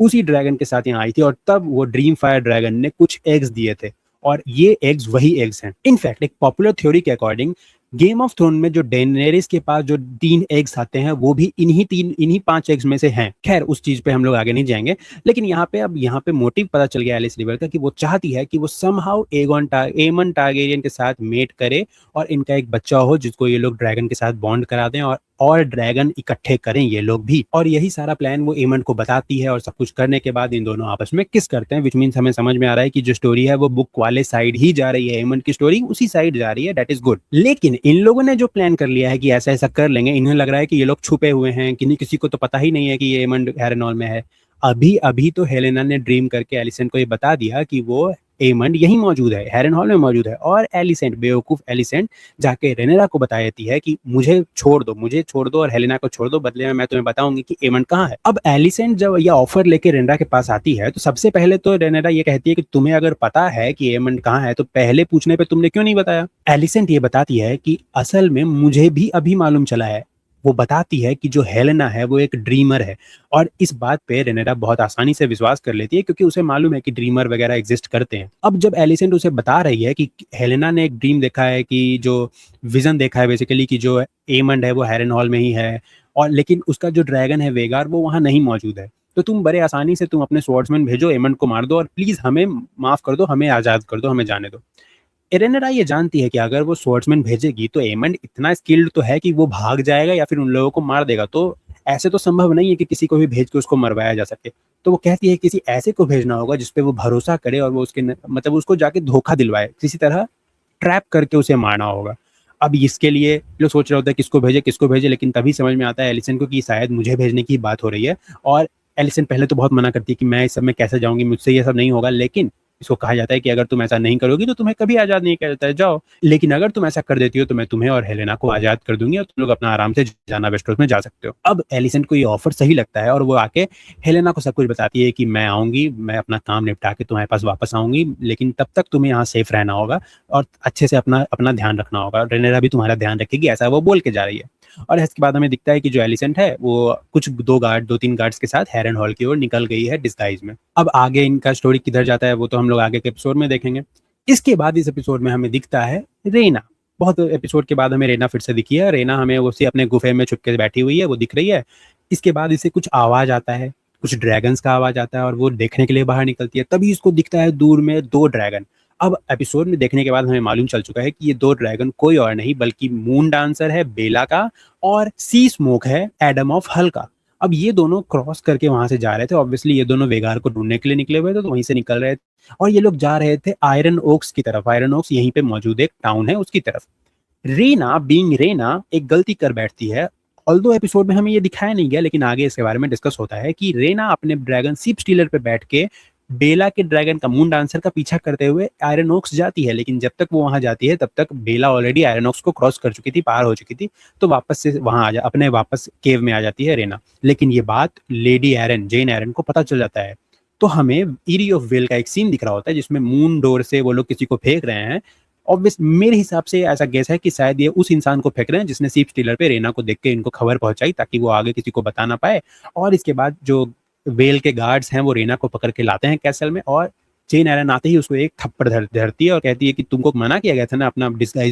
उसी ड्रैगन के साथ यहाँ आई थी, और तब वो ड्रीम फायर ड्रैगन ने कुछ एग्स दिए थे, और ये एग्स वही एग्स हैं। इनफैक्ट एक पॉपुलर थ्योरी के अकॉर्डिंग गेम ऑफ थ्रोन में जो डेनेरिस के पास जो 3 एग्स आते हैं वो भी इन्हीं 5 एग्स में से हैं। खैर उस चीज पे हम लोग आगे नहीं जाएंगे, लेकिन यहाँ पे मोटिव पता चल गया एलिस रिवर का कि वो चाहती है कि वो समहाउ एमन टारगेरियन के साथ मेट करे और इनका एक बच्चा हो जिसको ये लोग ड्रैगन के साथ बॉन्ड करा दें, और ड्रैगन इकट्ठे करें ये लोग भी। और यही सारा प्लान वो एमन को बताती है, और सब कुछ करने के बाद इन दोनों आपस में किस करते हैं, विच मीन्स हमें समझ में आ रहा है कि जो स्टोरी है वो बुक वाले साइड ही जा रही है, एमन की स्टोरी उसी साइड जा रही है, दैट इज गुड। लेकिन इन लोगों ने जो प्लान कर लिया है कि ऐसा ऐसा कर लेंगे, इन्हें लग रहा है कि ये लोग छुपे हुए हैं कि नहीं, किसी को तो पता ही नहीं है कि ये एमन हैरनॉल में है। अभी अभी तो हेलेना ने ड्रीम करके एलिसेंट को ये बता दिया कि वो एमंड यहीं मौजूद है, हेरन हॉल में मौजूद है, और एलिसेंट, बेवकूफ एलिसेंट, जाके रेनेरा को बता देती है कि मुझे छोड़ दो और हेलेना को छोड़ दो, बदले में मैं तुम्हें बताऊंगी कि एमंड कहाँ है। अब एलिसेंट जब यह ऑफर लेके रेनेरा के पास आती है तो सबसे पहले तो रेनेरा ये कहती है कि तुम्हें अगर पता है कि एमंड कहाँ है तो पहले पूछने पे तुमने क्यों नहीं बताया। एलिसेंट ये बताती है कि असल में मुझे भी अभी मालूम चला है। वो बताती है कि जो हेलेना है वो एक ड्रीमर है, और इस बात पे रेनेरा बहुत आसानी से विश्वास कर लेती है क्योंकि उसे मालूम है कि ड्रीमर वगैरह एग्जिस्ट करते हैं। अब जब एलिसेंट उसे बता रही है कि हेलेना ने एक ड्रीम देखा है, कि जो विजन देखा है बेसिकली, कि जो एमंड है वो हेरन हॉल में ही है, और लेकिन उसका जो ड्रैगन है वेगार वो वहाँ नहीं मौजूद है, तो तुम बड़े आसानी से तुम अपने स्वॉर्ड्समैन भेजो, एमंड को मार दो और प्लीज हमें माफ कर दो, हमें आजाद कर दो, हमें जाने दो। एरेनेरा ये जानती है कि अगर वो स्वॉर्ड्समैन भेजेगी तो एमंड इतना स्किल्ड तो है कि वो भाग जाएगा या फिर उन लोगों को मार देगा, तो ऐसे तो संभव नहीं है कि किसी को भी भेज के उसको मरवाया जा सके। तो वो कहती है किसी ऐसे को भेजना होगा जिसपे वो भरोसा करे और वो मतलब उसको जाके धोखा दिलवाए, किसी तरह ट्रैप करके उसे मारना होगा। अब इसके लिए लोग सोच रहे होते हैं किसको भेजे, लेकिन तभी समझ में आता है एलिसेंट को कि शायद मुझे भेजने की बात हो रही है। और एलिसेंट पहले तो बहुत मना करती है कि मैं इस सब में कैसे जाऊंगी, मुझसे ये सब नहीं होगा, लेकिन इसको कहा जाता है कि अगर तुम ऐसा नहीं करोगी तो तुम्हें कभी आजाद नहीं किया जाता है, जाओ, लेकिन अगर तुम ऐसा कर देती हो तो मैं तुम्हें और हेलेना को आजाद कर दूंगी और तुम लोग अपना आराम से जाना वेस्टरोस में जा सकते हो। अब एलिसेंट को ये ऑफर सही लगता है और वो आके हेलेना को सब कुछ बताती है कि मैं आऊंगी, मैं अपना काम निपटा के तुम्हारे पास वापस आऊंगी, लेकिन तब तक तुम्हें यहाँ सेफ रहना होगा और अच्छे से अपना अपना ध्यान रखना होगा, रेनेरा भी तुम्हारा ध्यान रखेगी, ऐसा वो बोल के जा रही है। और इसके बाद हमें दिखता है कि जो एलिसेंट है वो कुछ 2-3 गार्ड्स के साथ हेरन हॉल की ओर निकल गई है डिस्गाइज में। अब आगे इनका स्टोरी किधर जाता है वो तो हम लोग आगे के एपिसोड में देखेंगे। इसके बाद इस एपिसोड में हमें दिखता है रेना। बहुत एपिसोड के बाद हमें रेना फिर से दिखी है। रेना हमें उसे अपने गुफे में छुपके बैठी हुई है, वो दिख रही है। इसके बाद इसे कुछ आवाज आता है, कुछ ड्रैगन्स का आवाज आता है और वो देखने के लिए बाहर निकलती है। तभी इसको दिखता है दूर में 2 ड्रैगन। अब एपिसोड में देखने के बाद हमें मालूम चल चुका है कि ये 2 ड्रैगन कोई और नहीं बल्कि मून डांसर है बेला का और सी स्मोक है एडम ऑफ हल का। अब ये दोनों क्रॉस करके वहां से जा रहे थे, ऑब्वियसली ये दोनों वेगार को ढूंढने के लिए निकले हुए थे, तो वहीं से निकल रहे थे और ये लोग जा रहे थे आयरन ओक्स की तरफ। आयरन ओक्स यहीं पे मौजूद एक टाउन है उसकी तरफ। रीना बीइंग रेना एक गलती कर बैठती है। ऑल्दो एपिसोड में हमें ये दिखाया नहीं गया लेकिन आगे इसके बारे में डिस्कस होता है कि रेना अपने ड्रैगन शिप स्टीलर पे बैठ के बेला के ड्रैगन का मून डांसर का पीछा करते हुए आयरन ओक्स जाती है, लेकिन जब तक वो वहां जाती है तब तक बेला ऑलरेडी आयरन ओक्स को क्रॉस कर चुकी थी, पार हो चुकी थी, तो वापस से वहां अपने वापस केव में आ जाती है रेना। लेकिन ये बात लेडी एरन, जेन एरन को पता चल जाता है। तो हमें ईरी ऑफ वेल का एक सीन दिख रहा होता है जिसमें मून डोर से वो लोग किसी को फेंक रहे हैं। ऑब्वियस मेरे हिसाब से ऐसा गेस है कि शायद ये उस इंसान को फेंक रहे हैं जिसने शिप स्टीलर पे रेना को देख के इनको खबर पहुंचाई ताकि वो आगे किसी को बता ना पाए। और इसके बाद जो वेल के गार्ड्स हैं वो रेना को पकड़ के लाते हैं कैसल में, और जेन एरन आते ही उसको एक थप्पड़ धरती है और कहती है कि तुमको मना किया गया था ना अपना डिस्गाइज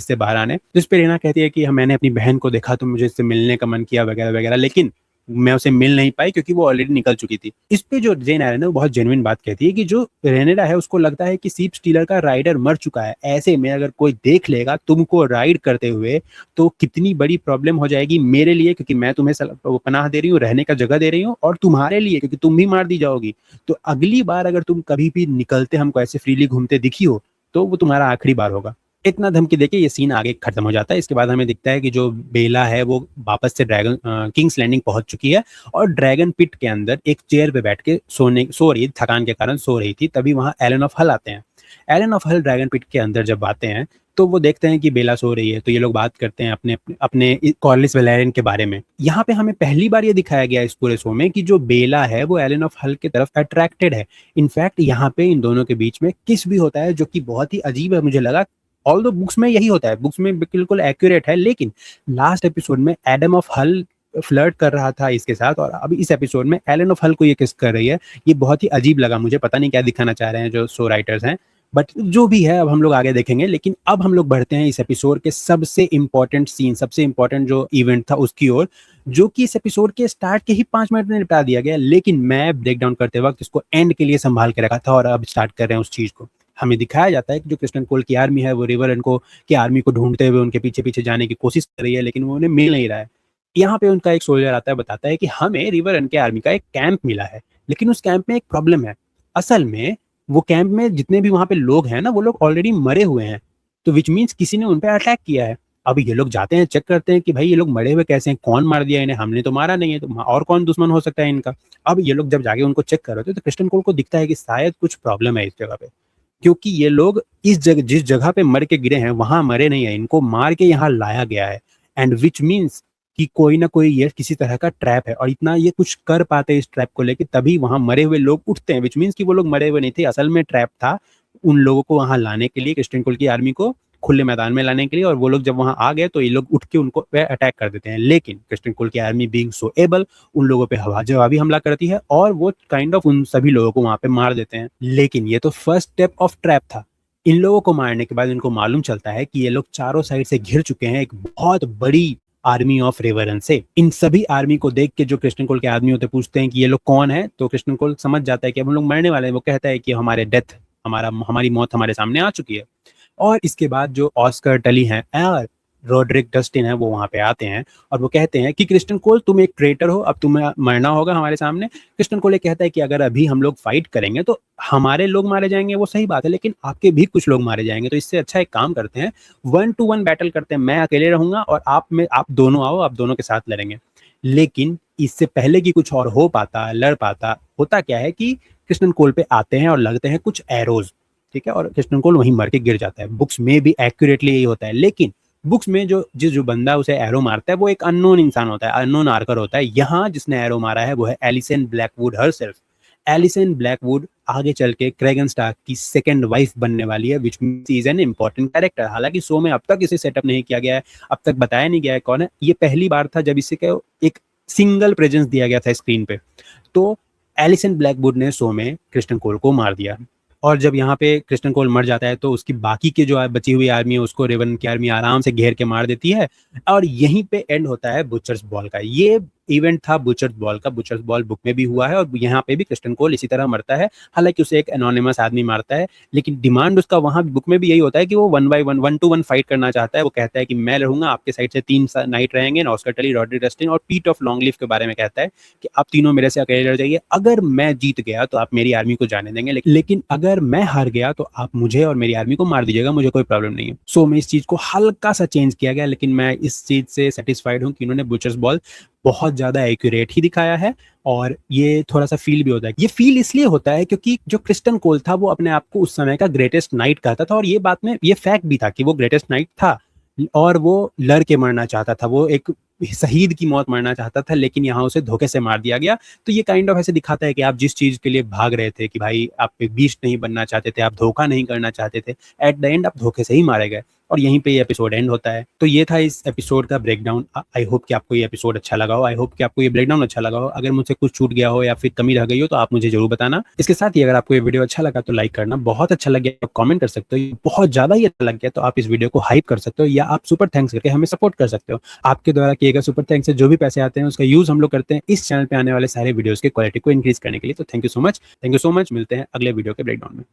से बाहर आने। जिस पे रेना कहती है कि मैंने अपनी बहन को देखा तो मुझे इससे मिलने का मन किया वगैरह वगैरह, लेकिन मैं उसे मिल नहीं पाई क्योंकि वो ऑलरेडी निकल चुकी थी। इस पे जो जेन एरन है वो बहुत जेन्युइन बात कहती है कि जो रेनेरा है उसको लगता है कि शिप स्टीलर का राइडर मर चुका है, ऐसे में अगर कोई देख लेगा तुमको राइड करते हुए तो कितनी बड़ी प्रॉब्लम हो जाएगी मेरे लिए, क्योंकि मैं तुम्हें पनाह दे रही हूँ, रहने का जगह दे रही हूँ, और तुम्हारे लिए क्योंकि तुम भी मार दी जाओगी। तो अगली बार अगर तुम कभी भी निकलते हमको ऐसे फ्रीली घूमते दिखी हो तो वो तुम्हारा आखिरी बार होगा। इतना धमकी देके ये सीन आगे खत्म हो जाता है। इसके बाद हमें दिखता है कि जो बेला है वो वापस से ड्रैगन किंग्स लैंडिंग पहुंच चुकी है और ड्रैगन पिट के अंदर एक चेयर पे बैठ के सो रही, थकान के कारण सो रही थी। तभी वहां एलन ऑफ हल आते हैं। एलन ऑफ हल ड्रैगन पिट के अंदर जब आते हैं तो वो देखते हैं कि बेला सो रही है, तो ये लोग बात करते हैं अपने अपने कॉर्लिस वेलेरियन के बारे में। यहाँ पे हमें पहली बार ये दिखाया गया इस पूरे शो में कि जो बेला है वो एलन ऑफ हल की तरफ अट्रैक्टेड है। इनफैक्ट यहाँ पे इन दोनों के बीच में किस भी होता है जो कि बहुत ही अजीब है मुझे लगा। ऑल्दो बुक्स में यही होता है, बुक्स में बिल्कुल एक्यूरेट है, लेकिन लास्ट एपिसोड में एडम ऑफ हल फ्लर्ट कर रहा था इसके साथ और अभी इस एपिसोड में एलन ऑफ हल को ये किस कर रही है। ये बहुत ही अजीब लगा मुझे, पता नहीं क्या दिखाना चाह रहे हैं जो शो राइटर्स हैं, बट जो भी है अब हम लोग आगे देखेंगे। लेकिन अब हम लोग बढ़ते हैं इस एपिसोड के सबसे इंपॉर्टेंट सीन, सबसे इंपॉर्टेंट जो इवेंट था उसकी ओर, जो कि इस एपिसोड के स्टार्ट के ही 5 मिनट में निपटा दिया गया, लेकिन मैं ब्रेक डाउन करते वक्त इसको एंड के लिए संभाल के रखा था और अब स्टार्ट कर रहे हैं उस चीज को। हमें दिखाया जाता है कि जो क्रिस्टन कोल की आर्मी है वो रिवर एंड को की आर्मी को ढूंढते हुए उनके पीछे पीछे जाने की कोशिश कर रही है, लेकिन वो उन्हें मिल नहीं रहा है। यहाँ पे उनका एक सोल्जर आता है, बताता है कि हमें रिवर एंड के आर्मी का एक कैंप मिला है, लेकिन उस कैंप में एक प्रॉब्लम है। असल में वो कैंप में जितने भी वहां पे लोग हैं ना वो लोग ऑलरेडी मरे हुए हैं, तो विच मीन्स किसी ने उन पे अटैक किया है। अब ये लोग जाते हैं, चेक करते हैं कि भाई ये लोग मरे हुए कैसे हैं, कौन मार दिया इन्हें, हमने तो मारा नहीं है, तो और कौन दुश्मन हो सकता है इनका। अब ये लोग जब जाके उनको चेक कर रहे थे तो क्रिस्टन कोल को दिखता है कि शायद कुछ प्रॉब्लम है इस जगह पे, क्योंकि ये लोग इस जगह जिस जगह पे मर के गिरे हैं वहां मरे नहीं है, इनको मार के यहाँ लाया गया है। एंड विच मीन्स कि कोई ना कोई ये किसी तरह का ट्रैप है, और इतना ये कुछ कर पाते हैं इस ट्रैप को लेके, तभी वहां मरे हुए लोग उठते हैं। विच मीन्स कि वो लोग मरे हुए नहीं थे, असल में ट्रैप था उन लोगों को वहां लाने के लिए, क्रिस्टन कोल की आर्मी को खुले मैदान में लाने के लिए। और वो लोग जब वहां आ गए तो ये लोग उठ के उनको पे अटैक कर देते हैं, लेकिन क्रिस्टन कोल की आर्मी बीइंग सो एबल उन लोगों पे हवा जवाबी हमला करती है और वो काइंड ऑफ उन सभी लोगों को वहां पे मार देते हैं। लेकिन ये तो फर्स्ट स्टेप ऑफ ट्रैप था। इन लोगों को मारने के बाद इनको मालूम चलता है कि ये लोग चारों साइड से घिर चुके हैं एक बहुत बड़ी आर्मी ऑफ रेवरन से। इन सभी आर्मी को देख के जो क्रिस्टन कोल के आदमी होते पूछते हैं कि ये लोग कौन है, तो क्रिस्टन कोल समझ जाता है कि अब हम लोग मरने वाले हैं। वो कहता है कि हमारे डेथ हमारी मौत हमारे सामने आ चुकी है। और इसके बाद जो ऑस्कर टली हैं और रोड्रिक डस्टिन है वो वहां पे आते हैं और वो कहते हैं कि क्रिस्टन कोल तुम एक ट्रेटर हो, अब तुम्हें मरना होगा हमारे सामने। क्रिस्टन कोल ये कहता है कि अगर अभी हम लोग फाइट करेंगे तो हमारे लोग मारे जाएंगे, वो सही बात है, लेकिन आपके भी कुछ लोग मारे जाएंगे, तो इससे अच्छा एक काम करते हैं 1-to-1 बैटल करते हैं, मैं अकेले रहूंगा और आप दोनों आओ, आप दोनों के साथ लड़ेंगे। लेकिन इससे पहले कि कुछ और हो पाता लड़ पाता, होता क्या है कि क्रिस्टन कोल पे आते हैं और लगते हैं कुछ एरोज, ठीक है, और क्रिस्टन कोल वहीं मर के गिर जाता है। बुक्स में भी एक्यूरेटली यही होता है, लेकिन बुक्स में जो बंदा उसे एरो मारता है वो एक अननोन इंसान होता है, अननोन आर्कर होता है। यहाँ जिसने एरो मारा है वो है Alison Blackwood herself. Alison Blackwood आगे चल के क्रेगन स्टार्क की सेकंड वाइफ बनने वाली है, which means is an important character. हालांकि शो में अब तक इसे सेटअप नहीं किया गया है, अब तक बताया नहीं गया है कौन है। ये पहली बार था जब इसे एक सिंगल प्रेजेंस दिया गया था स्क्रीन पे। तो एलिसन ब्लैकवुड ने शो में क्रिस्टन कोल को मार दिया। और जब यहाँ पे क्रिस्टन कोल मर जाता है तो उसकी बाकी की जो बची हुई आर्मी है उसको रेवन की आर्मी आराम से घेर के मार देती है। और यहीं पे एंड होता है बुचर्स बॉल का। ये इवेंट था बुचर्स बॉल का। बुचर्स बॉल बुक में भी हुआ है और यहाँ पे भी क्रिस्टन कोल इसी तरह मरता है। हालांकि उसे एक एनोनिमस आदमी मारता है, लेकिन डिमांड उसका वहां बुक में भी यही होता है कि वो 1-by-1 1-to-1 फाइट करना चाहता है। वो कहता है कि मैं लड़ूंगा, आपके साइड से 3 नाइट रहेंगे, ऑस्कर टली, रोड्रिक डस्टिन और पीट ऑफ लॉन्गलीफ के बारे में कहता है कि आप तीनों मेरे से अकेले लड़ जाइए। अगर मैं जीत गया तो आप मेरी आर्मी को जाने देंगे, लेकिन अगर मैं हार गया तो आप मुझे और मेरी आर्मी को मार दीजिएगा, मुझे कोई प्रॉब्लम नहीं है। सो मैं इस चीज को हल्का सा चेंज किया गया, लेकिन मैं इस चीज से सेटिस्फाइड हूँ कि इन्होंने बुचर्स बॉल बहुत ज्यादा एक्यूरेट ही दिखाया है। और ये थोड़ा सा फील भी होता है। ये फील इसलिए होता है क्योंकि जो क्रिस्टन कोल था वो अपने आप को उस समय का ग्रेटेस्ट नाइट कहता था, और ये बात में ये फैक्ट भी था कि वो ग्रेटेस्ट नाइट था और वो लड़ के मरना चाहता था, वो एक शहीद की मौत मरना चाहता था, लेकिन यहाँ उसे धोखे से मार दिया गया। तो ये काइंड ऑफ ऐसे दिखाता है कि आप जिस चीज के लिए भाग रहे थे, कि भाई आप बीस्ट नहीं बनना चाहते थे, आप धोखा नहीं करना चाहते थे, एट द एंड आप धोखे से ही मारे गए। और यहीं पे ये एपिसोड एंड होता है। तो ये था इस एपिसोड का ब्रेकडाउन। आई होप कि आपको ये एपिसोड अच्छा लगा हो, आई होप कि आपको ये ब्रेकडाउन अच्छा लगा हो। अगर मुझसे कुछ छूट गया हो या फिर कमी रह गई हो तो आप मुझे जरूर बताना। इसके साथ ही अगर आपको ये वीडियो अच्छा लगा तो लाइक करना, बहुत अच्छा लग गया तो कमेंट कर सकते हो, बहुत ज्यादा ही अच्छा लग गया तो आप इस वीडियो को हाइप कर सकते हो, या आप सुपर थैंक्स करके हमें सपोर्ट कर सकते हो। आपके द्वारा किए गए सुपर थैंक्स से जो भी पैसे आते हैं उसका यूज हम लोग करते हैं इस चैनल पे आने वाले सारे वीडियोस की क्वालिटी को इंक्रीज करने के लिए। तो thank you so much, thank you so much. मिलते हैं अगले वीडियो के ब्रेकडाउन में।